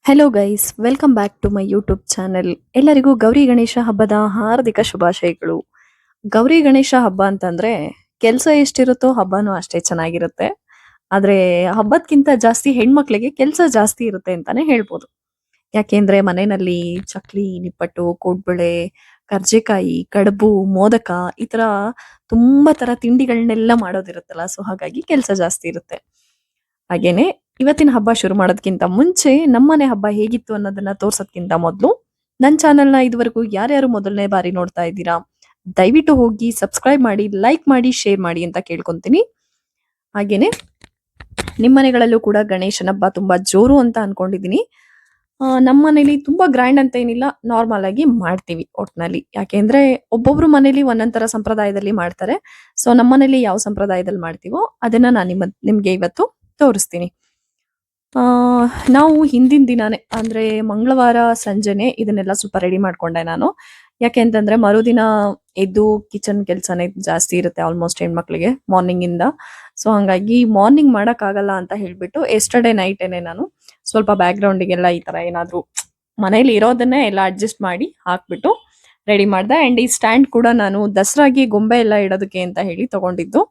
Hello guys, welcome back to my YouTube channel. ಎಲ್ಲರಿಗೂ ಗೌರಿ ಗಣೇಶ ಹಬ್ಬದ ಹಾರ್ದಿಕ ಶುಭಾಶಯಗಳು. ಗೌರಿ ಗಣೇಶ ಹಬ್ಬ ಅಂತಂದ್ರೆ ಕೆಲಸ ಎಷ್ಟಿರುತ್ತೋ ಹಬ್ಬನೂ ಅಷ್ಟೇ ಚೆನ್ನಾಗಿರುತ್ತೆ. ಆದ್ರೆ ಹಬ್ಬದ್ಕಿಂತ ಜಾಸ್ತಿ ಹೆಣ್ಮಕ್ಳಿಗೆ ಕೆಲಸ ಜಾಸ್ತಿ ಇರುತ್ತೆ ಅಂತಾನೆ ಹೇಳ್ಬೋದು. ಯಾಕೆಂದ್ರೆ ಮನೆಯಲ್ಲಿ ಚಕ್ಲಿ, ನಿಪ್ಪಟ್ಟು, ಕೋಡ್ಬಳೆ, ಕರ್ಜೆಕಾಯಿ, ಕಡುಬು, ಮೋದಕ ಈ ತರ ತುಂಬಾ ತರ ತಿಂಡಿಗಳನ್ನೆಲ್ಲ ಮಾಡೋದಿರುತ್ತಲ್ಲ. ಸೊ ಹಾಗಾಗಿ ಕೆಲಸ ಜಾಸ್ತಿ ಇರುತ್ತೆ. ಹಾಗೇನೆ ಇವತ್ತಿನ ಹಬ್ಬ ಶುರು ಮಾಡೋದಕ್ಕಿಂತ ಮುಂಚೆ ನಮ್ಮನೆ ಹಬ್ಬ ಹೇಗಿತ್ತು ಅನ್ನೋದನ್ನ ತೋರ್ಸೋದ್ಕಿಂತ ಮೊದಲು ನನ್ನ ಚಾನೆಲ್ನ ಇದುವರೆಗೂ ಯಾರ್ಯಾರು ಮೊದಲನೇ ಬಾರಿ ನೋಡ್ತಾ ಇದ್ದೀರಾ, ದಯವಿಟ್ಟು ಹೋಗಿ ಸಬ್ಸ್ಕ್ರೈಬ್ ಮಾಡಿ, ಲೈಕ್ ಮಾಡಿ, ಶೇರ್ ಮಾಡಿ ಅಂತ ಕೇಳ್ಕೊಂತೀನಿ. ಹಾಗೇನೆ ನಿಮ್ಮ ಮನೆಗಳಲ್ಲೂ ಕೂಡ ಗಣೇಶನ ಹಬ್ಬ ತುಂಬಾ ಜೋರು ಅಂತ ಅನ್ಕೊಂಡಿದೀನಿ. ನಮ್ಮ ಮನೇಲಿ ತುಂಬಾ ಗ್ರ್ಯಾಂಡ್ ಅಂತ ಏನಿಲ್ಲ, ನಾರ್ಮಲ್ ಆಗಿ ಮಾಡ್ತೀವಿ ಒಟ್ನಲ್ಲಿ. ಯಾಕೆಂದ್ರೆ ಒಬ್ಬೊಬ್ರು ಮನೇಲಿ ಒಂದೊಂದ್ ತರ ಸಂಪ್ರದಾಯದಲ್ಲಿ ಮಾಡ್ತಾರೆ. ಸೊ ನಮ್ಮ ಮನೇಲಿ ಯಾವ ಸಂಪ್ರದಾಯದಲ್ಲಿ ಮಾಡ್ತೀವೋ ಅದನ್ನ ನಾನು ನಿಮ್ಗೆ ಇವತ್ತು ತೋರಿಸ್ತೀನಿ. ಆ ನಾವು ಹಿಂದಿನ ದಿನಾನೇ ಅಂದ್ರೆ ಮಂಗಳವಾರ ಸಂಜೆನೆ ಇದನ್ನೆಲ್ಲ ಸ್ವಲ್ಪ ರೆಡಿ ಮಾಡ್ಕೊಂಡೆ ನಾನು. ಯಾಕೆ ಅಂತಂದ್ರೆ ಮರುದಿನ ಎದ್ದು ಕಿಚನ್ ಕೆಲ್ಸನೇ ಜಾಸ್ತಿ ಇರುತ್ತೆ ಆಲ್ಮೋಸ್ಟ್ ಹೆಣ್ಮಕ್ಳಿಗೆ ಮಾರ್ನಿಂಗ್ ಇಂದ. ಸೊ ಹಂಗಾಗಿ ಮಾರ್ನಿಂಗ್ ಮಾಡಕ್ ಆಗಲ್ಲ ಅಂತ ಹೇಳ್ಬಿಟ್ಟು ಎಸ್ಟರ್ಡೇ ನೈಟೇನೆ ನಾನು ಸ್ವಲ್ಪ ಬ್ಯಾಕ್ ಗ್ರೌಂಡಿಗೆಲ್ಲ ಈ ತರ ಏನಾದ್ರು ಮನೇಲಿ ಇರೋದನ್ನೇ ಎಲ್ಲ ಅಡ್ಜಸ್ಟ್ ಮಾಡಿ ಹಾಕ್ಬಿಟ್ಟು ರೆಡಿ ಮಾಡ್ದೆ. ಅಂಡ್ ಈ ಸ್ಟ್ಯಾಂಡ್ ಕೂಡ ನಾನು ದಸರಾಗೆ ಗೊಂಬೆ ಎಲ್ಲ ಇಡೋದಕ್ಕೆ ಅಂತ ಹೇಳಿ ತಗೊಂಡಿದ್ದು.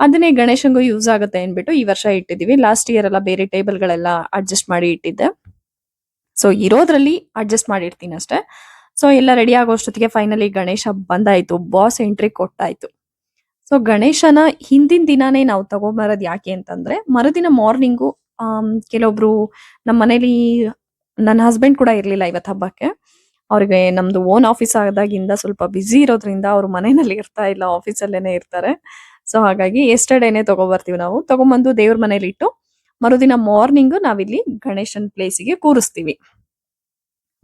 ಅದನ್ನೇ ಗಣೇಶಂಗೂ ಯೂಸ್ ಆಗುತ್ತೆ ಅಂದ್ಬಿಟ್ಟು ಈ ವರ್ಷ ಇಟ್ಟಿದೀವಿ. ಲಾಸ್ಟ್ ಇಯರ್ ಎಲ್ಲ ಬೇರೆ ಟೇಬಲ್ ಗಳೆಲ್ಲ ಅಡ್ಜಸ್ಟ್ ಮಾಡಿ ಇಟ್ಟಿದ್ದೆ. ಸೊ ಇರೋದ್ರಲ್ಲಿ ಅಡ್ಜಸ್ಟ್ ಮಾಡಿರ್ತೀನಿ ಅಷ್ಟೇ. ಸೊ ಎಲ್ಲ ರೆಡಿ ಆಗೋಷ್ಟೊತ್ತಿಗೆ ಫೈನಲಿ ಗಣೇಶ ಬಂದಾಯ್ತು, ಬಾಸ್ ಎಂಟ್ರಿ ಕೊಟ್ಟಾಯ್ತು. ಸೊ ಗಣೇಶನ ಹಿಂದಿನ ದಿನಾನೇ ನಾವು ತಗೊಂಬರೋದು ಯಾಕೆ ಅಂತಂದ್ರೆ ಮರುದಿನ ಮಾರ್ನಿಂಗು ಕೆಲವೊಬ್ರು ನಮ್ಮ ಮನೇಲಿ ನನ್ನ ಹಸ್ಬೆಂಡ್ ಕೂಡ ಇರ್ಲಿಲ್ಲ ಇವತ್ತು ಹಬ್ಬಕ್ಕೆ. ಅವ್ರಿಗೆ ನಮ್ದು ಓನ್ ಆಫೀಸ್ ಆದಾಗಿಂದ ಸ್ವಲ್ಪ ಬ್ಯುಸಿ ಇರೋದ್ರಿಂದ ಅವ್ರು ಮನೆಯಲ್ಲಿ ಇರ್ತಾ ಇಲ್ಲ, ಆಫೀಸಲ್ಲೇನೆ ಇರ್ತಾರೆ. ಸೊ ಹಾಗಾಗಿ ಎಸ್ಟರ್ಡೇನೆ ತಗೊಬರ್ತೀವಿ ನಾವು. ತಗೊಂಬಂದು ದೇವ್ರ ಮನೇಲಿ ಇಟ್ಟು ಮರುದಿನ ಮಾರ್ನಿಂಗ್ ನಾವಿಲ್ಲಿ ಗಣೇಶನ್ ಪ್ಲೇಸಿಗೆ ಕೂರಿಸ್ತೀವಿ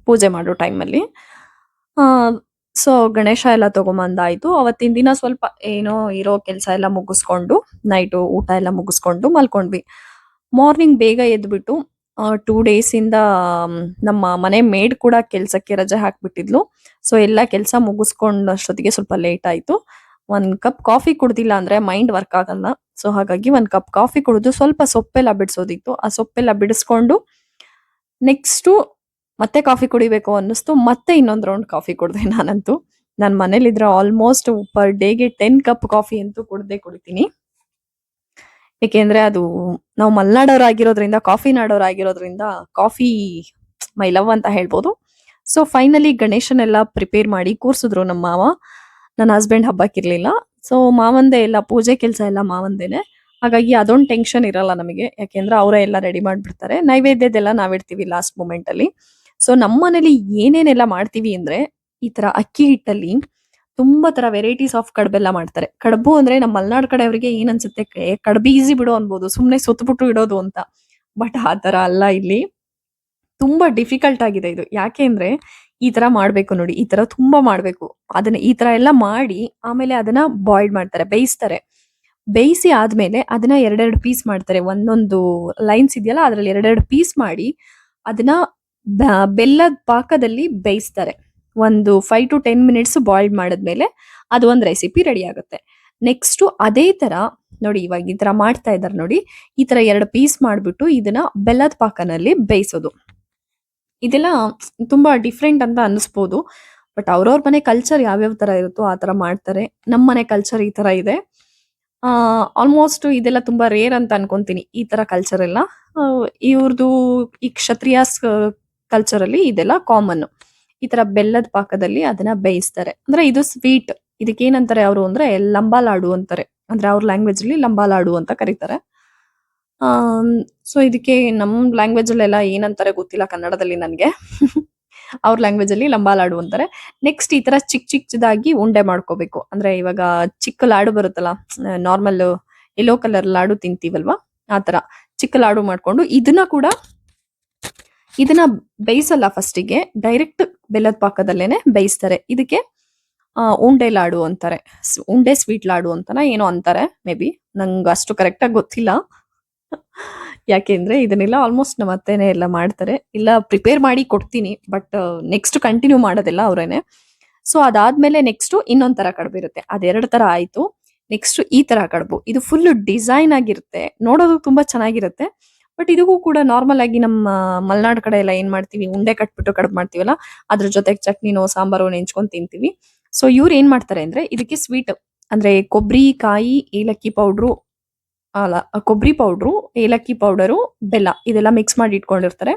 ಪೂಜೆ ಮಾಡೋ ಟೈಮಲ್ಲಿ. ಆ ಸೊ ಗಣೇಶ ಎಲ್ಲ ತಗೊಂಬಂದಾಯ್ತು. ಅವತ್ತಿನ ದಿನ ಸ್ವಲ್ಪ ಏನೋ ಇರೋ ಕೆಲಸ ಎಲ್ಲ ಮುಗಿಸ್ಕೊಂಡು ನೈಟು ಊಟ ಎಲ್ಲ ಮುಗಿಸ್ಕೊಂಡು ಮಲ್ಕೊಂಡ್ವಿ. ಮಾರ್ನಿಂಗ್ ಬೇಗ ಎದ್ಬಿಟ್ಟು 2 ಡೇಸ್ ಇಂದ ನಮ್ಮ ಮನೆ ಮೇಡ್ ಕೂಡ ಕೆಲ್ಸಕ್ಕೆ ರಜೆ ಹಾಕ್ಬಿಟ್ಟಿದ್ಲು. ಸೊ ಎಲ್ಲ ಕೆಲಸ ಮುಗಿಸ್ಕೊಂಡಷ್ಟೊತ್ತಿಗೆ ಸ್ವಲ್ಪ ಲೇಟ್ ಆಯ್ತು. 1 ಕಪ್ ಕಾಫಿ ಕುಡ್ದಿಲ್ಲ ಅಂದ್ರೆ ಮೈಂಡ್ ವರ್ಕ್ ಆಗಲ್ಲ. ಸೊ ಹಾಗಾಗಿ 1 ಕಪ್ ಕಾಫಿ ಕುಡಿದು ಸ್ವಲ್ಪ ಸೊಪ್ಪೆಲ್ಲ ಬಿಡಿಸೋದಿತ್ತು. ಆ ಸೊಪ್ಪೆಲ್ಲ ಬಿಡಿಸ್ಕೊಂಡು ನೆಕ್ಸ್ಟು ಮತ್ತೆ ಕಾಫಿ ಕುಡಿಬೇಕು ಅನ್ನಿಸ್ತು. ಮತ್ತೆ ಇನ್ನೊಂದ್ ರೌಂಡ್ ಕಾಫಿ ಕುಡ್ದೆ ನಾನಂತೂ. ನಾನ್ ಮನೇಲಿದ್ರೆ ಆಲ್ಮೋಸ್ಟ್ ಪರ್ ಡೇಗೆ 10 ಕಪ್ ಕಾಫಿ ಅಂತೂ ಕುಡ್ದೇ ಕುಡಿತೀನಿ. ಏಕೆಂದ್ರೆ ಅದು ನಾವು ಮಲ್ನಾಡೋರಾಗಿರೋದ್ರಿಂದ, ಕಾಫಿ ನಾಡೋರಾಗಿರೋದ್ರಿಂದ ಕಾಫಿ ಮೈ ಲವ್ ಅಂತ ಹೇಳ್ಬೋದು. ಸೊ ಫೈನಲಿ ಗಣೇಶನೆಲ್ಲ ಪ್ರಿಪೇರ್ ಮಾಡಿ ಕೂರ್ಸಿದ್ರು ನಮ್ಮ ಮಾವ. ನನ್ನ ಹಸ್ಬೆಂಡ್ ಹಬ್ಬಕ್ಕಿರ್ಲಿಲ್ಲ. ಸೊ ಮಾವಂದೇ ಎಲ್ಲ ಪೂಜೆ ಕೆಲಸ ಎಲ್ಲ ಮಾವಂದೇನೆ. ಹಾಗಾಗಿ ಅದೊಂದು ಟೆನ್ಷನ್ ಇರಲ್ಲ ನಮಗೆ. ಯಾಕೆಂದ್ರೆ ಅವರೇ ಎಲ್ಲ ರೆಡಿ ಮಾಡ್ಬಿಡ್ತಾರೆ. ನೈವೇದ್ಯದೆಲ್ಲ ನಾವಿಡ್ತೀವಿ ಲಾಸ್ಟ್ ಮೂಮೆಂಟ್ ಅಲ್ಲಿ. ಸೊ ನಮ್ಮ ಮನೇಲಿ ಏನೇನೆಲ್ಲ ಮಾಡ್ತೀವಿ ಅಂದ್ರೆ ಈ ತರ ಅಕ್ಕಿ ಹಿಟ್ಟಲ್ಲಿ ತುಂಬಾ ತರ ವೆರೈಟೀಸ್ ಆಫ್ ಕಡ್ಬೆಲ್ಲ ಮಾಡ್ತಾರೆ. ಕಡುಬು ಅಂದ್ರೆ ನಮ್ಮ ಮಲ್ನಾಡ್ ಕಡೆಯವರಿಗೆ ಏನ್ ಅನ್ಸುತ್ತೆ, ಕಡ್ಬು ಈಸಿ ಬಿಡು ಅನ್ಬೋದು, ಸುಮ್ನೆ ಸುತ್ತಬಿಟ್ಟು ಇಡೋದು ಅಂತ. ಬಟ್ ಆ ತರ ಅಲ್ಲ ಇಲ್ಲಿ. ತುಂಬಾ ಡಿಫಿಕಲ್ಟ್ ಆಗಿದೆ ಇದು. ಯಾಕೆ ಅಂದ್ರೆ ಈ ತರ ಮಾಡ್ಬೇಕು ನೋಡಿ, ಈ ತರ ತುಂಬಾ ಮಾಡ್ಬೇಕು. ಅದನ್ನ ಈ ತರ ಎಲ್ಲ ಮಾಡಿ ಆಮೇಲೆ ಅದನ್ನ ಬಾಯ್ಲ್ ಮಾಡ್ತಾರೆ, ಬೇಯಿಸ್ತಾರೆ. ಬೇಯಿಸಿ ಆದ್ಮೇಲೆ ಅದನ್ನ ಎರಡೆರಡು ಪೀಸ್ ಮಾಡ್ತಾರೆ. ಒಂದೊಂದು ಲೈನ್ಸ್ ಇದೆಯಲ್ಲ ಅದ್ರಲ್ಲಿ ಎರಡೆರಡು ಪೀಸ್ ಮಾಡಿ ಅದನ್ನ ಬೆಲ್ಲದ ಪಾಕದಲ್ಲಿ ಬೇಯಿಸ್ತಾರೆ. ಒಂದು 5 to 10 ಮಿನಿಟ್ಸ್ ಬಾಯ್ಲ್ ಮಾಡಿದ್ಮೇಲೆ ಅದು ಒಂದು ರೆಸಿಪಿ ರೆಡಿ ಆಗುತ್ತೆ. ನೆಕ್ಸ್ಟ್ ಅದೇ ತರ ನೋಡಿ, ಇವಾಗ ಈ ತರ ಮಾಡ್ತಾ ಇದಾರೆ ನೋಡಿ. ಈ ತರ 2 ಪೀಸ್ ಮಾಡ್ಬಿಟ್ಟು ಇದನ್ನ ಬೆಲ್ಲದ ಪಾಕನಲ್ಲಿ ಬೇಯಿಸೋದು. ಇದೆಲ್ಲ ತುಂಬಾ ಡಿಫ್ರೆಂಟ್ ಅಂತ ಅನಿಸ್ಬೋದು. ಬಟ್ ಅವ್ರವ್ರ ಮನೆ ಕಲ್ಚರ್ ಯಾವ್ಯಾವ ತರ ಇರುತ್ತೋ ಆ ತರ ಮಾಡ್ತಾರೆ. ನಮ್ಮ ಮನೆ ಕಲ್ಚರ್ ಈ ತರ ಇದೆ. ಆಲ್ಮೋಸ್ಟ್ ಇದೆಲ್ಲ ತುಂಬಾ ರೇರ್ ಅಂತ ಅನ್ಕೊಂತೀನಿ, ಈ ತರ ಕಲ್ಚರ್ ಎಲ್ಲ. ಇವ್ರದ್ದು ಈ ಕ್ಷತ್ರಿಯಾಸ್ ಕಲ್ಚರ್ ಅಲ್ಲಿ ಇದೆಲ್ಲ ಕಾಮನ್. ಈ ತರ ಬೆಲ್ಲದ ಪಾಕದಲ್ಲಿ ಅದನ್ನ ಬೇಯಿಸ್ತಾರೆ. ಅಂದ್ರೆ ಇದು ಸ್ವೀಟ್. ಇದಕ್ಕೆ ಏನಂತಾರೆ ಅವರು ಅಂದ್ರೆ ಲಂಬಾ ಲಾಡು ಅಂತಾರೆ. ಅಂದ್ರೆ ಅವ್ರ ಲ್ಯಾಂಗ್ವೇಜ್ ಅಲ್ಲಿ ಲಂಬಾ ಲಾಡು ಅಂತ ಕರೀತಾರೆ. ಸೊ ಇದಕ್ಕೆ ನಮ್ ಲ್ಯಾಂಗ್ವೇಜ್ ಅಲ್ಲೆಲ್ಲ ಏನಂತಾರೆ ಗೊತ್ತಿಲ್ಲ ಕನ್ನಡದಲ್ಲಿ ನನ್ಗೆ. ಅವ್ರ ಲ್ಯಾಂಗ್ವೇಜ್ ಅಲ್ಲಿ ಲಂಬಾ ಲಾಡು ಅಂತಾರೆ. ನೆಕ್ಸ್ಟ್ ಈ ತರ ಚಿಕ್ಕದಾಗಿ ಉಂಡೆ ಮಾಡ್ಕೋಬೇಕು. ಅಂದ್ರೆ ಇವಾಗ ಚಿಕ್ಕ ಲಾಡು ಬರುತ್ತಲ್ಲ, ನಾರ್ಮಲ್ ಯೆಲ್ಲೋ ಕಲರ್ ಲಾಡು ತಿಂತೀವಲ್ವಾ, ಆ ತರ ಚಿಕ್ಕ ಲಾಡು ಮಾಡ್ಕೊಂಡು ಇದನ್ನ ಬೇಯಿಸಲ್ಲ ಫಸ್ಟಿಗೆ, ಡೈರೆಕ್ಟ್ ಬೆಲ್ಲದ ಪಾಕದಲ್ಲೇನೆ ಬೇಯಿಸ್ತಾರೆ. ಇದಕ್ಕೆ ಉಂಡೆ ಲಾಡು ಅಂತಾರೆ. ಉಂಡೆ ಸ್ವೀಟ್ ಲಾಡು ಅಂತನ ಏನೋ ಅಂತಾರೆ ಮೇ ಬಿ, ನಂಗೆ ಅಷ್ಟು ಕರೆಕ್ಟ್ ಆಗಿ ಗೊತ್ತಿಲ್ಲ. ಯಾಕೆಂದ್ರೆ ಇದನ್ನೆಲ್ಲ ಆಲ್ಮೋಸ್ಟ್ ನಮ್ಮ ಅತ್ತೆನೇ ಎಲ್ಲ ಮಾಡ್ತಾರೆ. ಇಲ್ಲ ಪ್ರಿಪೇರ್ ಮಾಡಿ ಕೊಡ್ತೀನಿ, ಬಟ್ ನೆಕ್ಸ್ಟ್ ಕಂಟಿನ್ಯೂ ಮಾಡೋದೆಲ್ಲ ಅವ್ರೇನೆ. ಸೊ ಅದಾದ್ಮೇಲೆ ನೆಕ್ಸ್ಟ್ ಇನ್ನೊಂದ್ ತರ ಕಡುಬು ಇರುತ್ತೆ. ಅದೆರಡು ತರ ಆಯ್ತು. ನೆಕ್ಸ್ಟ್ ಈ ತರ ಕಡುಬು, ಇದು ಫುಲ್ ಡಿಸೈನ್ ಆಗಿರುತ್ತೆ, ನೋಡೋದಕ್ಕೆ ತುಂಬಾ ಚೆನ್ನಾಗಿರುತ್ತೆ. ಬಟ್ ಇದಕ್ಕೂ ಕೂಡ ನಾರ್ಮಲ್ ಆಗಿ ನಮ್ಮ ಮಲೆನಾಡು ಕಡೆ ಎಲ್ಲ ಏನ್ ಮಾಡ್ತೀವಿ, ಉಂಡೆ ಕಟ್ಬಿಟ್ಟು ಕಡುಬು ಮಾಡ್ತೀವಲ್ಲ, ಅದ್ರ ಜೊತೆಗೆ ಚಟ್ನಿನೋ ಸಾಂಬಾರೋ ನೆಂಚ್ಕೊಂಡ್ ತಿಂತೀವಿ. ಸೊ ಇವ್ರು ಏನ್ ಮಾಡ್ತಾರೆ ಅಂದ್ರೆ ಇದಕ್ಕೆ ಸ್ವೀಟ್ ಅಂದ್ರೆ ಕೊಬ್ಬರಿ, ಕಾಯಿ, ಏಲಕ್ಕಿ ಪೌಡ್ರು, ಅಲ್ಲ ಕೊಬ್ಬರಿ ಪೌಡ್ರು, ಏಲಕ್ಕಿ ಪೌಡರು, ಬೆಲ್ಲ ಇದೆಲ್ಲ ಮಿಕ್ಸ್ ಮಾಡಿ ಇಟ್ಕೊಂಡಿರ್ತಾರೆ.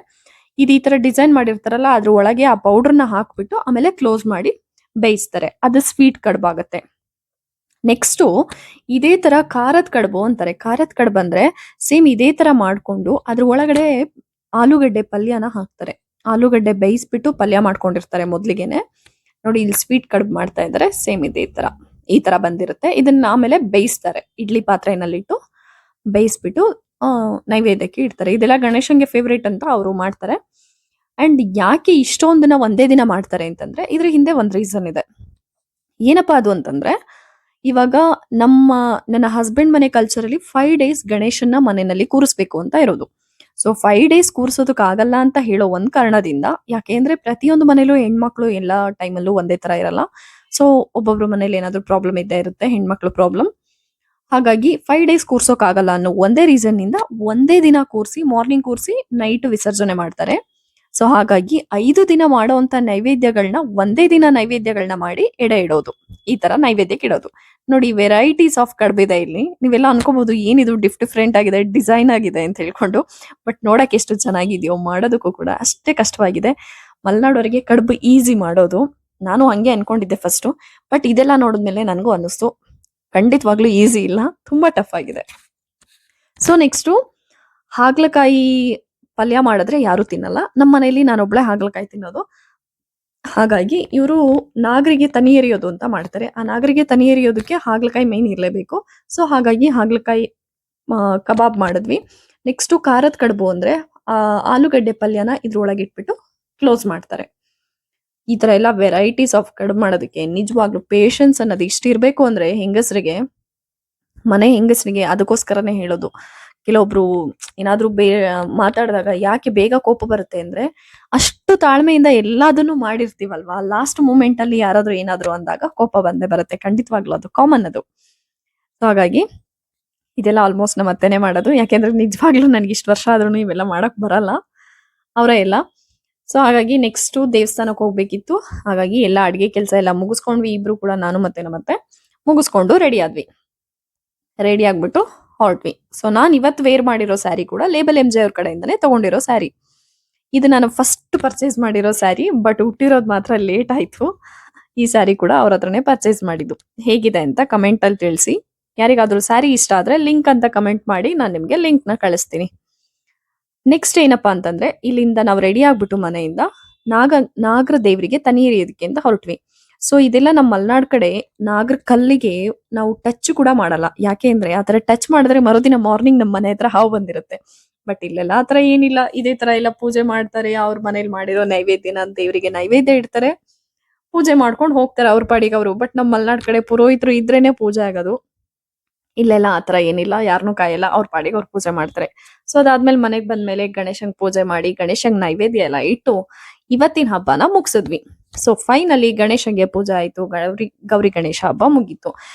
ಇದು ಈ ತರ ಡಿಸೈನ್ ಮಾಡಿರ್ತಾರಲ್ಲ, ಅದ್ರ ಒಳಗೆ ಆ ಪೌಡರ್ನ ಹಾಕ್ಬಿಟ್ಟು ಆಮೇಲೆ ಕ್ಲೋಸ್ ಮಾಡಿ ಬೇಯಿಸ್ತಾರೆ. ಅದು ಸ್ವೀಟ್ ಕಡುಬಾಗತ್ತೆ. ನೆಕ್ಸ್ಟು ಇದೇ ತರ ಖಾರದ ಕಡುಬು ಅಂತಾರೆ. ಖಾರದ ಕಡುಬು ಅಂದ್ರೆ ಸೇಮ್ ಇದೇ ತರ ಮಾಡ್ಕೊಂಡು ಅದ್ರ ಒಳಗಡೆ ಆಲೂಗಡ್ಡೆ ಪಲ್ಯನ ಹಾಕ್ತಾರೆ. ಆಲೂಗಡ್ಡೆ ಬೇಯಿಸ್ಬಿಟ್ಟು ಪಲ್ಯ ಮಾಡ್ಕೊಂಡಿರ್ತಾರೆ ಮೊದ್ಲಿಗೆನೆ. ನೋಡಿ ಇಲ್ಲಿ ಸ್ವೀಟ್ ಕಡುಬು ಮಾಡ್ತಾ ಇದ್ದಾರೆ. ಸೇಮ್ ಇದೇ ತರ ಈ ತರ ಬಂದಿರುತ್ತೆ. ಇದನ್ನ ಆಮೇಲೆ ಬೇಯಿಸ್ತಾರೆ. ಇಡ್ಲಿ ಪಾತ್ರೆನಲ್ಲಿಟ್ಟು ಬೇಯಿಸ್ಬಿಟ್ಟು ನೈವೇದ್ಯಕ್ಕೆ ಇಡ್ತಾರೆ. ಇದೆಲ್ಲ ಗಣೇಶನ್ಗೆ ಫೇವ್ರೇಟ್ ಅಂತ ಅವರು ಮಾಡ್ತಾರೆ. ಅಂಡ್ ಯಾಕೆ ಇಷ್ಟೊಂದನ್ನ ಒಂದೇ ದಿನ ಮಾಡ್ತಾರೆ ಅಂತಂದ್ರೆ ಇದ್ರ ಹಿಂದೆ ಒಂದ್ ರೀಸನ್ ಇದೆ. ಏನಪ್ಪಾ ಅದು ಅಂತಂದ್ರೆ, ಇವಾಗ ನನ್ನ ಹಸ್ಬೆಂಡ್ ಮನೆ ಕಲ್ಚರಲ್ಲಿ 5 ಡೇಸ್ ಗಣೇಶನ್ನ ಮನೆಯಲ್ಲಿ ಕೂರಿಸ್ಬೇಕು ಅಂತ ಇರೋದು. ಸೊ 5 ಡೇಸ್ ಕೂರ್ಸೋದಕ್ ಆಗಲ್ಲ ಅಂತ ಹೇಳೋ ಒಂದ್ ಕಾರಣದಿಂದ, ಯಾಕೆಂದ್ರೆ ಪ್ರತಿಯೊಂದು ಮನೇಲೂ ಹೆಣ್ಮಕ್ಳು ಎಲ್ಲಾ ಟೈಮಲ್ಲೂ ಒಂದೇ ತರ ಇರಲ್ಲ. ಸೊ ಒಬ್ಬೊಬ್ರು ಮನೇಲಿ ಏನಾದ್ರು ಪ್ರಾಬ್ಲಮ್ ಇದ್ದೇ ಇರುತ್ತೆ, ಹೆಣ್ಮಕ್ಳು ಪ್ರಾಬ್ಲಮ್. ಹಾಗಾಗಿ 5 ಡೇಸ್ ಕೂರ್ಸೋಕ್ ಆಗಲ್ಲ ಅನ್ನೋ ಒಂದೇ ರೀಸನ್ ಇಂದ ಒಂದೇ ದಿನ ಕೂರ್ಸಿ, ಮಾರ್ನಿಂಗ್ ಕೂರ್ಸಿ ನೈಟ್ ವಿಸರ್ಜನೆ ಮಾಡ್ತಾರೆ. ಸೊ ಹಾಗಾಗಿ 5 ದಿನ ಮಾಡೋಂತ ನೈವೇದ್ಯಗಳನ್ನ ಒಂದೇ ದಿನ ನೈವೇದ್ಯಗಳನ್ನ ಮಾಡಿ ಎಡೆ ಇಡೋದು. ಈ ತರ ನೈವೇದ್ಯಕ್ಕೆ ಇಡೋದು. ನೋಡಿ ವೆರೈಟೀಸ್ ಆಫ್ ಕಡ್ಬಿದೆ ಇಲ್ಲಿ. ನೀವೆಲ್ಲ ಅನ್ಕೋಬಹುದು ಏನಿದು ಡಿಫ್ರೆಂಟ್ ಆಗಿದೆ, ಡಿಸೈನ್ ಆಗಿದೆ ಅಂತ ಹೇಳ್ಕೊಂಡು. ಬಟ್ ನೋಡಕ್ ಎಷ್ಟು ಚೆನ್ನಾಗಿದೆಯೋ, ಮಾಡೋದಕ್ಕೂ ಕೂಡ ಅಷ್ಟೇ ಕಷ್ಟವಾಗಿದೆ. ಮಲೆನಾಡವರಿಗೆ ಕಡುಬು ಈಸಿ ಮಾಡೋದು. ನಾನು ಹಂಗೆ ಅನ್ಕೊಂಡಿದ್ದೆ ಫಸ್ಟ್. ಬಟ್ ಇದೆಲ್ಲ ನೋಡಿದ್ಮೇಲೆ ನನಗೂ ಅನ್ನಿಸ್ತು ಖಂಡಿತವಾಗ್ಲೂ ಈಸಿ ಇಲ್ಲ, ತುಂಬಾ ಟಫ್ ಆಗಿದೆ. ಸೊ ನೆಕ್ಸ್ಟು ಹಾಗಲಕಾಯಿ ಪಲ್ಯ ಮಾಡಿದ್ರೆ ಯಾರು ತಿನ್ನಲ್ಲ. ನಮ್ಮ ಮನೇಲಿ ನಾನೊಬ್ಳೆ ಹಾಗಲಕಾಯಿ ತಿನ್ನೋದು. ಹಾಗಾಗಿ ಇವರು ನಾಗರಿಗೆ ತನಿ ಎರಿಯೋದು ಅಂತ ಮಾಡ್ತಾರೆ. ಆ ನಾಗರಿಗೆ ತನಿ ಎರಿಯೋದಕ್ಕೆ ಹಾಗಲಕಾಯಿ ಮೇನ್ ಇರಲೇಬೇಕು. ಸೊ ಹಾಗಾಗಿ ಹಾಗಲಕಾಯಿ ಕಬಾಬ್ ಮಾಡಿದ್ವಿ. ನೆಕ್ಸ್ಟು ಖಾರದ ಕಡುಬು ಅಂದ್ರೆ ಆಲೂಗಡ್ಡೆ ಪಲ್ಯನ ಇದ್ರೊಳಗೆ ಇಟ್ಬಿಟ್ಟು ಕ್ಲೋಸ್ ಮಾಡ್ತಾರೆ. ಈ ತರ ಎಲ್ಲ ವೆರೈಟೀಸ್ ಆಫ್ ಕಡುಬು ಮಾಡೋದಕ್ಕೆ ನಿಜವಾಗ್ಲೂ ಪೇಷನ್ಸ್ ಅನ್ನೋದು ಇಷ್ಟಿರ್ಬೇಕು ಅಂದ್ರೆ ಹೆಂಗಸರಿಗೆ, ಮನೆ ಹೆಂಗಸರಿಗೆ. ಅದಕ್ಕೋಸ್ಕರನೇ ಹೇಳೋದು, ಕೆಲವೊಬ್ರು ಏನಾದ್ರೂ ಮಾತಾಡಿದಾಗ ಯಾಕೆ ಬೇಗ ಕೋಪ ಬರುತ್ತೆ ಅಂದ್ರೆ, ಅಷ್ಟು ತಾಳ್ಮೆಯಿಂದ ಎಲ್ಲದನ್ನು ಮಾಡಿರ್ತೀವಲ್ವಾ, ಲಾಸ್ಟ್ ಮೂಮೆಂಟ್ ಅಲ್ಲಿ ಯಾರಾದ್ರೂ ಏನಾದ್ರು ಅಂದಾಗ ಕೋಪ ಬಂದೇ ಬರುತ್ತೆ. ಖಂಡಿತವಾಗ್ಲೂ ಅದು ಕಾಮನ್ ಅದು. ಸೊ ಹಾಗಾಗಿ ಇದೆಲ್ಲ ಆಲ್ಮೋಸ್ಟ್ ನಮ್ಮ ಅತ್ತೆನೇ ಮಾಡೋದು. ಯಾಕೆಂದ್ರೆ ನಿಜವಾಗ್ಲೂ ನನ್ಗೆ ಇಷ್ಟು ವರ್ಷ ಆದ್ರೂ ಇವೆಲ್ಲ ಮಾಡಕ್ ಬರಲ್ಲ, ಅವರೇ ಎಲ್ಲ. ಸೊ ಹಾಗಾಗಿ ನೆಕ್ಸ್ಟ್ ದೇವಸ್ಥಾನಕ್ಕೆ ಹೋಗ್ಬೇಕಿತ್ತು. ಹಾಗಾಗಿ ಎಲ್ಲ ಅಡ್ಗೆ ಕೆಲಸ ಎಲ್ಲ ಮುಗಿಸ್ಕೊಂಡ್ವಿ. ಇಬ್ರು ಕೂಡ, ನಾನು ಮತ್ತೆ ನಮ್ಮತ್ತೆ ಮುಗಿಸ್ಕೊಂಡು ರೆಡಿ ಆದ್ವಿ. ರೆಡಿ ಆಗ್ಬಿಟ್ಟು ಹೊರಟ್ವಿ. ಸೊ ನಾನು ಇವತ್ತು ವೇರ್ ಮಾಡಿರೋ ಸ್ಯಾರಿ ಕೂಡ ಲೇಬಲ್ MJ ಅವ್ರ ಕಡೆಯಿಂದನೇ ತಗೊಂಡಿರೋ ಸ್ಯಾರಿ. ಇದು ನಾನು ಫಸ್ಟ್ ಪರ್ಚೇಸ್ ಮಾಡಿರೋ ಸ್ಯಾರಿ. ಬಟ್ ಹುಟ್ಟಿರೋದು ಮಾತ್ರ ಲೇಟ್ ಆಯ್ತು. ಈ ಸ್ಯಾರಿ ಕೂಡ ಅವ್ರ ಹತ್ರನೇ ಪರ್ಚೇಸ್ ಮಾಡಿದ್ದು. ಹೇಗಿದೆ ಅಂತ ಕಮೆಂಟ್ ಅಲ್ಲಿ ತಿಳಿಸಿ. ಯಾರಿಗಾದ್ರೂ ಸ್ಯಾರಿ ಇಷ್ಟ ಆದ್ರೆ ಲಿಂಕ್ ಅಂತ ಕಮೆಂಟ್ ಮಾಡಿ, ನಾನು ನಿಮ್ಗೆ ಲಿಂಕ್ ನ ಕಳಿಸ್ತೀನಿ. ನೆಕ್ಸ್ಟ್ ಏನಪ್ಪಾ ಅಂತಂದ್ರೆ, ಇಲ್ಲಿಂದ ನಾವು ರೆಡಿ ಆಗ್ಬಿಟ್ಟು ಮನೆಯಿಂದ ನಾಗರ ದೇವರಿಗೆ ತನಿ ಎರಿಯೋದಕ್ಕೆ ಅಂತ ಹೊರಟ್ವಿ. ಸೊ ಇದೆಲ್ಲ ನಮ್ಮ ಮಲೆನಾಡ್ ಕಡೆ ನಾಗರ ಕಲ್ಲಿಗೆ ನಾವು ಟಚ್ ಕೂಡ ಮಾಡಲ್ಲ. ಯಾಕೆ ಅಂದ್ರೆ ಆತರ ಟಚ್ ಮಾಡಿದ್ರೆ ಮರುದಿನ ಮಾರ್ನಿಂಗ್ ನಮ್ಮ ಮನೆ ಹತ್ರ ಹಾವು ಬಂದಿರುತ್ತೆ. ಬಟ್ ಇಲ್ಲೆಲ್ಲ ಆತರ ಏನಿಲ್ಲ. ಇದೇ ತರ ಎಲ್ಲ ಪೂಜೆ ಮಾಡ್ತಾರೆ. ಅವ್ರ ಮನೇಲಿ ಮಾಡಿರೋ ನೈವೇದ್ಯನ ದೇವರಿಗೆ ನೈವೇದ್ಯ ಇಡ್ತಾರೆ, ಪೂಜೆ ಮಾಡ್ಕೊಂಡು ಹೋಗ್ತಾರೆ ಅವ್ರ ಪಾಡಿಗೆ ಅವರು. ಬಟ್ ನಮ್ಮ ಮಲೆನಾಡ್ ಕಡೆ ಪುರೋಹಿತರು ಇದ್ರೇನೆ ಪೂಜೆ ಆಗೋದು. ಇಲ್ಲೆಲ್ಲ ಆತರ ಏನಿಲ್ಲ, ಯಾರನ್ನೂ ಕಾಯಲ್ಲ, ಅವ್ರ ಪಾಡಿಗೆ ಅವ್ರು ಪೂಜೆ ಮಾಡ್ತಾರೆ. ಸೊ ಅದಾದ್ಮೇಲೆ ಮನೆಗ್ ಬಂದ್ಮೇಲೆ ಗಣೇಶಂಗ್ ಪೂಜೆ ಮಾಡಿ, ಗಣೇಶಂಗ್ ನೈವೇದ್ಯ ಎಲ್ಲ ಇಟ್ಟು ಇವತ್ತಿನ ಹಬ್ಬನ ಮುಗಿಸಿದ್ವಿ. ಸೊ ಫೈನಲಿ ಗಣೇಶಂಗೆ ಪೂಜೆ ಆಯ್ತು, ಗೌರಿ ಗಣೇಶ ಹಬ್ಬ ಮುಗೀತು.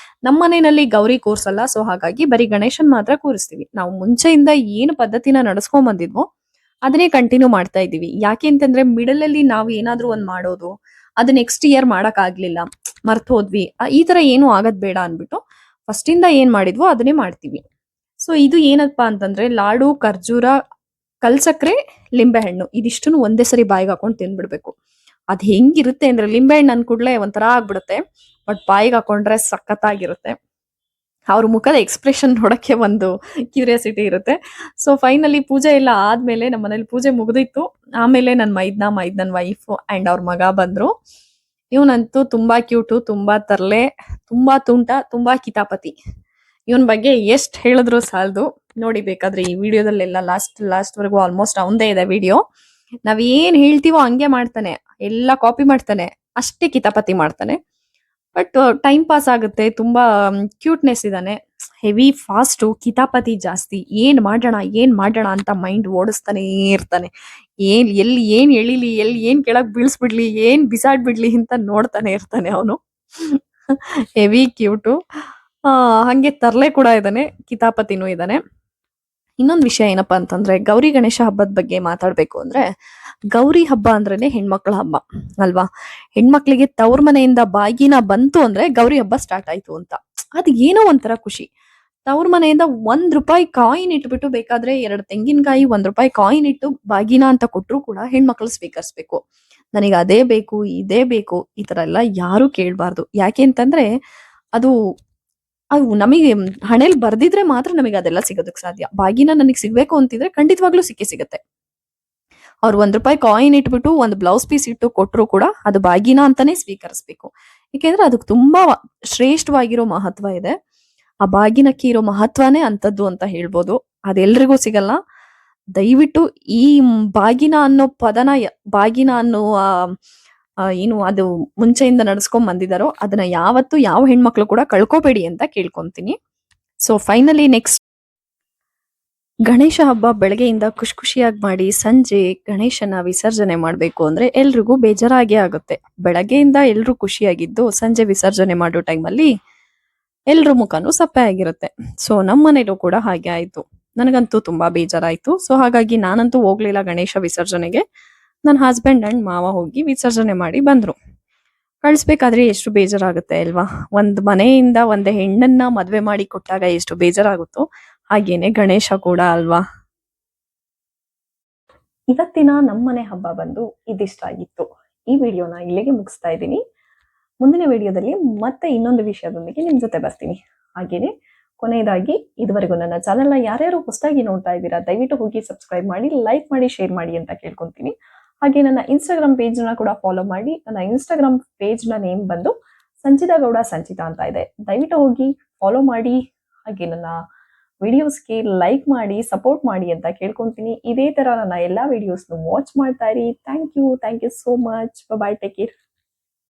ನಮ್ಮ ಮನೆಯಲ್ಲಿ ಗೌರಿ ಕೂರ್ಸಲ್ಲ. ಸೊ ಹಾಗಾಗಿ ಬರೀ ಗಣೇಶನ್ ಮಾತ್ರ ಕೂರಿಸ್ತೀವಿ. ನಾವು ಮುಂಚೆಯಿಂದ ಏನು ಪದ್ಧತಿನ ನಡ್ಸ್ಕೊಂಡ್ ಬಂದಿದ್ವೋ ಅದನ್ನೇ ಕಂಟಿನ್ಯೂ ಮಾಡ್ತಾ ಇದೀವಿ. ಯಾಕೆ ಅಂತಂದ್ರೆ ಮಿಡಲ್ ಅಲ್ಲಿ ನಾವು ಏನಾದ್ರೂ ಒಂದ್ ಮಾಡೋದು, ಅದು ನೆಕ್ಸ್ಟ್ ಇಯರ್ ಮಾಡಕ್ ಆಗ್ಲಿಲ್ಲ, ಮರ್ತ್ ಹೋದ್ವಿ, ಈ ತರ ಏನು ಆಗದ್ ಬೇಡ ಅನ್ಬಿಟ್ಟು ಫಸ್ಟ್ ಇಂದ ಏನ್ ಮಾಡಿದ್ವೋ ಅದನ್ನೇ ಮಾಡ್ತೀವಿ. ಸೊ ಇದು ಏನಪ್ಪಾ ಅಂತಂದ್ರೆ ಲಾಡು, ಖರ್ಜೂರ, ಕಲ್ಸಕ್ರೆ, ಲಿಂಬೆಹಣ್ಣು ಇದಿಷ್ಟನ್ನು ಒಂದೇ ಸರಿ ಬಾಯಿಗೆ ಹಾಕೊಂಡು ತಿಂದ್ಬಿಡ್ಬೇಕು. ಅದ್ ಹೆಂಗಿರುತ್ತೆ ಅಂದ್ರೆ, ಲಿಂಬೆಹಣ್ಣು ನನ್ ಕೂಡ್ಲೆ ಒಂಥರ ಆಗ್ಬಿಡುತ್ತೆ. ಬಟ್ ಬಾಯಿಗೆ ಹಾಕೊಂಡ್ರೆ ಸಖತ್ತಾಗಿರುತ್ತೆ. ಅವ್ರ ಮುಖದ ಎಕ್ಸ್ಪ್ರೆಷನ್ ನೋಡಕ್ಕೆ ಒಂದು ಕ್ಯೂರಿಯಾಸಿಟಿ ಇರುತ್ತೆ. ಸೊ ಫೈನಲಿ ಪೂಜೆ ಎಲ್ಲ ಆದ್ಮೇಲೆ ನಮ್ಮ ಮನೇಲಿ ಪೂಜೆ ಮುಗ್ದಿತ್ತು. ಆಮೇಲೆ ನನ್ನ ಮೈದ್ನನ್ ವೈಫ್ ಅಂಡ್ ಅವ್ರ ಮಗ ಬಂದ್ರು. ಇವನಂತೂ ತುಂಬಾ ಕ್ಯೂಟು, ತುಂಬಾ ತರ್ಲೆ, ತುಂಬಾ ತುಂಟ, ತುಂಬಾ ಕಿತಾಪತಿ. ಇವನ್ ಬಗ್ಗೆ ಎಷ್ಟ್ ಹೇಳಿದ್ರು ಸಾಲದು. ನೋಡಿ ಬೇಕಾದ್ರೆ ಈ ವಿಡಿಯೋದಲ್ಲೆಲ್ಲ ಲಾಸ್ಟ್ ವರೆಗೂ ಆಲ್ಮೋಸ್ಟ್ ಅವಂದೇ ಇದೆ ವಿಡಿಯೋ. ನಾವ್ ಏನ್ ಹೇಳ್ತೀವೋ ಹಂಗೆ ಮಾಡ್ತಾನೆ, ಎಲ್ಲ ಕಾಪಿ ಮಾಡ್ತಾನೆ, ಅಷ್ಟೇ ಕಿತಾಪತಿ ಮಾಡ್ತಾನೆ. ಬಟ್ ಟೈಮ್ ಪಾಸ್ ಆಗುತ್ತೆ. ತುಂಬಾ ಕ್ಯೂಟ್ನೆಸ್ ಇದಾನೆ. ಹೆವಿ ಫಾಸ್ಟು, ಕಿತಾಪತಿ ಜಾಸ್ತಿ. ಏನ್ ಮಾಡೋಣ ಅಂತ ಮೈಂಡ್ ಓಡಿಸ್ತಾನೆ ಇರ್ತಾನೆ. ಎಲ್ಲಿ ಏನ್ ಎಳಿಲಿ, ಎಲ್ಲಿ ಏನ್ ಕೆಳಗ್ ಬೀಳ್ಸ್ಬಿಡ್ಲಿ, ಏನ್ ಬಿಸಾಡ್ಬಿಡ್ಲಿ ಅಂತ ನೋಡ್ತಾನೆ ಇರ್ತಾನೆ ಅವನು. Heavy cute. ಹಂಗೆ ತರ್ಲೆ ಕೂಡ ಇದ್ದಾನೆ, ಕಿತಾಪತಿನೂ ಇದ್ದಾನೆ. ಇನ್ನೊಂದು ವಿಷಯ ಏನಪ್ಪಾ ಅಂತಂದ್ರೆ ಗೌರಿ ಗಣೇಶ ಹಬ್ಬದ ಬಗ್ಗೆ ಮಾತಾಡ್ಬೇಕು ಅಂದ್ರೆ ಗೌರಿ ಹಬ್ಬ ಅಂದ್ರೇನೆ ಹೆಣ್ಮಕ್ಳ ಹಬ್ಬ ಅಲ್ವಾ. ಹೆಣ್ಮಕ್ಳಿಗೆ ತವ್ರ ಮನೆಯಿಂದ ಬಾಗಿನ ಬಂತು ಅಂದ್ರೆ ಗೌರಿ ಹಬ್ಬ ಸ್ಟಾರ್ಟ್ ಆಯ್ತು ಅಂತ. ಅದು ಏನೋ ಒಂಥರ ಖುಷಿ. ತವ್ರ ಮನೆಯಿಂದ ₹1 ಕಾಯಿನ್ ಇಟ್ಬಿಟ್ಟು ಬೇಕಾದ್ರೆ 2 ತೆಂಗಿನಕಾಯಿ ₹1 ಕಾಯಿನ್ ಇಟ್ಟು ಬಾಗಿನ ಅಂತ ಕೊಟ್ರು ಕೂಡ ಹೆಣ್ಮಕ್ಳು ಸ್ವೀಕರಿಸ್ಬೇಕು. ನನಗೆ ಅದೇ ಬೇಕು ಇದೇ ಬೇಕು ಈ ತರ ಎಲ್ಲ ಯಾರು ಕೇಳಬಾರ್ದು. ಯಾಕೆ ಅಂತಂದ್ರೆ ಅದು ಅವು ನಮಗೆ ಹಣೆಲ್ ಬರ್ದಿದ್ರೆ ಮಾತ್ರ ನಮಗೆ ಅದೆಲ್ಲ ಸಿಗೋದಕ್ಕೆ ಸಾಧ್ಯ. ಬಾಗಿನ ನನಗೆ ಸಿಗ್ಬೇಕು ಅಂತಿದ್ರೆ ಖಂಡಿತವಾಗ್ಲೂ ಸಿಕ್ಕೇ ಸಿಗತ್ತೆ. ಅವ್ರು ₹1 ಕಾಯಿನ್ ಇಟ್ಬಿಟ್ಟು ಒಂದು ಬ್ಲೌಸ್ ಪೀಸ್ ಇಟ್ಟು ಕೊಟ್ರು ಕೂಡ ಅದು ಬಾಗಿನ ಅಂತಾನೆ ಸ್ವೀಕರಿಸ್ಬೇಕು. ಯಾಕೆಂದ್ರೆ ಅದಕ್ಕೆ ತುಂಬಾ ಶ್ರೇಷ್ಠವಾಗಿರೋ ಮಹತ್ವ ಇದೆ. ಆ ಬಾಗಿನಕ್ಕೆ ಇರೋ ಮಹತ್ವನೇ ಅಂತದ್ದು ಅಂತ ಹೇಳ್ಬೋದು. ಅದೆಲ್ರಿಗೂ ಸಿಗಲ್ಲ. ದಯವಿಟ್ಟು ಈ ಬಾಗಿನ ಅನ್ನೋ ಪದನ ಬಾಗಿನ ಅನ್ನೋ ಏನು ಅದು ಮುಂಚೆಯಿಂದ ನಡ್ಸ್ಕೊಂಡ್ ಬಂದಿದಾರೋ ಅದನ್ನ ಯಾವತ್ತು ಯಾವ ಹೆಣ್ಮಕ್ಳು ಕೂಡ ಕಳ್ಕೋಬೇಡಿ ಅಂತ ಕೇಳ್ಕೊಂತೀನಿ. ಸೊ ಫೈನಲಿ ನೆಕ್ಸ್ಟ್ ಗಣೇಶ ಹಬ್ಬ ಬೆಳಗ್ಗೆಯಿಂದ ಖುಷಿ ಖುಷಿಯಾಗಿ ಮಾಡಿ ಸಂಜೆ ಗಣೇಶನ ವಿಸರ್ಜನೆ ಮಾಡ್ಬೇಕು ಅಂದ್ರೆ ಎಲ್ರಿಗೂ ಬೇಜಾರಾಗೇ ಆಗುತ್ತೆ. ಬೆಳಗ್ಗೆಯಿಂದ ಎಲ್ರು ಖುಷಿಯಾಗಿದ್ದು ಸಂಜೆ ವಿಸರ್ಜನೆ ಮಾಡೋ ಟೈಮಲ್ಲಿ ಎಲ್ರ ಮುಖನೂ ಸಪ್ಪೆ ಆಗಿರುತ್ತೆ. ಸೊ ನಮ್ಮ ಮನೇಲೂ ಕೂಡ ಹಾಗೆ ಆಯ್ತು. ನನಗಂತೂ ತುಂಬಾ ಬೇಜಾರಾಯ್ತು. ಸೊ ಹಾಗಾಗಿ ನಾನಂತೂ ಹೋಗ್ಲಿಲ್ಲ ಗಣೇಶ ವಿಸರ್ಜನೆಗೆ. ನನ್ನ ಹಸ್ಬೆಂಡ್ ಅಂಡ್ ಮಾವ ಹೋಗಿ ವಿಸರ್ಜನೆ ಮಾಡಿ ಬಂದ್ರು. ಕಳಿಸ್ಬೇಕಾದ್ರೆ ಎಷ್ಟು ಬೇಜಾರಾಗುತ್ತೆ ಅಲ್ವಾ. ಒಂದ್ ಮನೆಯಿಂದ ಒಂದ್ ಹೆಣ್ಣನ್ನ ಮದ್ವೆ ಮಾಡಿ ಕೊಟ್ಟಾಗ ಎಷ್ಟು ಬೇಜಾರಾಗುತ್ತೋ ಹಾಗೇನೆ ಗಣೇಶ ಕೂಡ ಅಲ್ವಾ. ಇವತ್ತಿನ ನಮ್ಮನೆ ಹಬ್ಬ ಬಂದು ಇದಿಷ್ಟ ಆಗಿತ್ತು. ಈ ವಿಡಿಯೋನ ಇಲ್ಲಿಗೆ ಮುಗಿಸ್ತಾ ಇದ್ದೀನಿ. ಮುಂದಿನ ವಿಡಿಯೋದಲ್ಲಿ ಮತ್ತೆ ಇನ್ನೊಂದು ವಿಷಯದೊಂದಿಗೆ ನಿಮ್ ಜೊತೆ ಬರ್ತೀನಿ. ಹಾಗೇನೆ ಕೊನೆಯದಾಗಿ ಇದುವರೆಗೂ ನನ್ನ ಚಾನೆಲ್ನ ಯಾರ್ಯಾರು ಹೊಸದಾಗಿ ನೋಡ್ತಾ ಇದ್ದೀರಾ ದಯವಿಟ್ಟು ಹೋಗಿ ಸಬ್ಸ್ಕ್ರೈಬ್ ಮಾಡಿ, ಲೈಕ್ ಮಾಡಿ, ಶೇರ್ ಮಾಡಿ ಅಂತ ಕೇಳ್ಕೊಂತೀನಿ. ಹಾಗೆ ನನ್ನ ಇನ್ಸ್ಟಾಗ್ರಾಮ್ ಪೇಜ್ ನ ಕೂಡ ಫಾಲೋ ಮಾಡಿ. ನನ್ನ ಇನ್ಸ್ಟಾಗ್ರಾಮ್ ಪೇಜ್ ನ ನೇಮ್ ಬಂದು ಸಂಚಿತಾ ಗೌಡ ಸಂಚಿತಾ ಅಂತ ಇದೆ. ದಯವಿಟ್ಟು ಹೋಗಿ ಫಾಲೋ ಮಾಡಿ. ಹಾಗೆ ನನ್ನ ವಿಡಿಯೋಸ್ಗೆ ಲೈಕ್ ಮಾಡಿ, ಸಪೋರ್ಟ್ ಮಾಡಿ ಅಂತ ಕೇಳ್ಕೊಂತೀನಿ. ಇದೇ ತರ ನನ್ನ ಎಲ್ಲಾ ವಿಡಿಯೋಸ್ನು ವಾಚ್ ಮಾಡ್ತಾ ಇರಿ. Thank you so much. Bye, take care.